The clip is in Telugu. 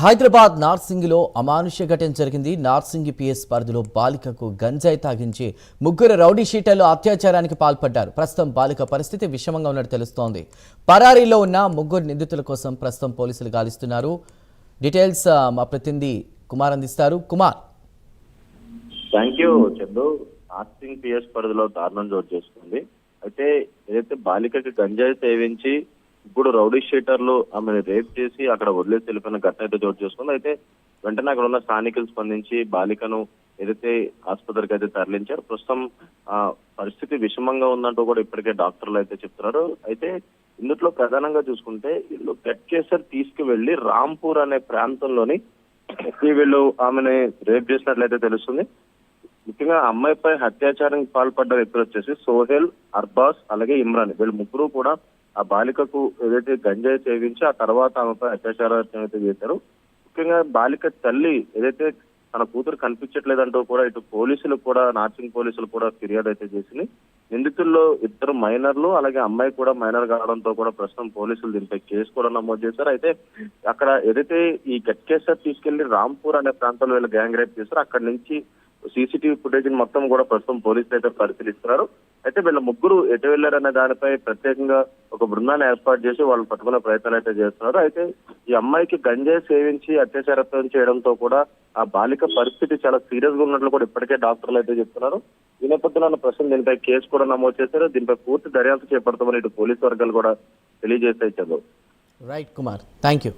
హైదరాబాద్ నార్సింగిలో అమానుష్య ఘటన జరిగింది. నార్సింగి పిఎస్ పరిధిలో బాలికకు గంజాయి తాగించి ముగ్గురు రౌడీ షీటర్లు అత్యాచారానికి పాల్పడ్డారు. ప్రస్తుతం బాలిక పరిస్థితి విషమంగా ఉన్నట్టు తెలుస్తోంది. పరారీలో ఉన్న ముగ్గురు నిందితుల కోసం ప్రస్తుతం పోలీసులు గాలిస్తున్నారు. డీటెయిల్స్ మా ప్రతినిధి కుమార్ అందిస్తారు. Kumar. Thank you Chandu. Narsing PS పరిధిలో దారుణం చోటు చేసుకుంది. అయితే ఏదైతే బాలికకి గంజాయి సేవించి ఇప్పుడు రౌడీ షీటర్లు ఆమెను రేప్ చేసి అక్కడ వదిలేసి వెళ్ళిపోయిన ఘటన అయితే చోటు చేసుకుంది. అయితే వెంటనే అక్కడ ఉన్న స్థానికులు స్పందించి బాలికను ఏదైతే ఆసుపత్రికి అయితే తరలించారు. ప్రస్తుతం పరిస్థితి విషమంగా ఉందంటూ కూడా ఇప్పటికే డాక్టర్లు అయితే చెప్తున్నారు. అయితే ఇందులో ప్రధానంగా చూసుకుంటే వీళ్ళు గట్కేసర్ తీసుకువెళ్లి రాంపూర్ అనే ప్రాంతంలోని వీళ్ళు ఆమెను రేప్ చేసినట్లయితే తెలుస్తుంది. ముఖ్యంగా అమ్మాయిపై అత్యాచారానికి పాల్పడ్డ వ్యక్తులు వచ్చేసి సోహెల్, అర్బాస్ అలాగే ఇమ్రాన్. వీళ్ళు ముగ్గురు కూడా ఆ బాలికకు ఏదైతే గంజాయి సేవించి ఆ తర్వాత ఆమెపై అత్యాచారం అయితే చేశారు. ముఖ్యంగా బాలిక తల్లి ఏదైతే తన కూతురు కనిపించట్లేదంటూ కూడా ఇటు పోలీసులు కూడా నార్సింగ్ పోలీసులు కూడా ఫిర్యాదు అయితే చేసింది. నిందితుల్లో ఇద్దరు మైనర్లు అలాగే అమ్మాయి కూడా మైనర్ కావడంతో కూడా ప్రస్తుతం పోలీసులు దీనిపై కేసు కూడా నమోదు చేశారు. అయితే అక్కడ ఏదైతే ఈ గట్కేసర్ తీసుకెళ్లి రాంపూర్ అనే ప్రాంతంలో వీళ్ళు గ్యాంగ్ రేప్ చేశారు. అక్కడి నుంచి సీసీటీవీ ఫుటేజ్ మొత్తం కూడా ప్రస్తుతం పోలీసులు అయితే పరిశీలిస్తున్నారు. అయితే వీళ్ళ ముగ్గురు ఎటు వెళ్లారనే దానిపై ప్రత్యేకంగా ఒక బృందాన్ని ఏర్పాటు చేసి వాళ్ళు పట్టుకునే ప్రయత్నాలు అయితే చేస్తున్నారు. అయితే ఈ అమ్మాయికి గంజాయి సేవించి అత్యాచారం చేయడంతో కూడా ఆ బాలిక పరిస్థితి చాలా సీరియస్ గా ఉన్నట్లు కూడా ఇప్పటికే డాక్టర్లు అయితే చెప్తున్నారు. ఈ నేపథ్యంలో ప్రస్తుతం దీనిపై కేసు కూడా నమోదు చేశారు. దీనిపై పూర్తి దర్యాప్తు చేపడతామని ఇటు పోలీసు వర్గాలు కూడా తెలియజేస్తాయి. చదువు రైట్ కుమార్, థ్యాంక్ యూ.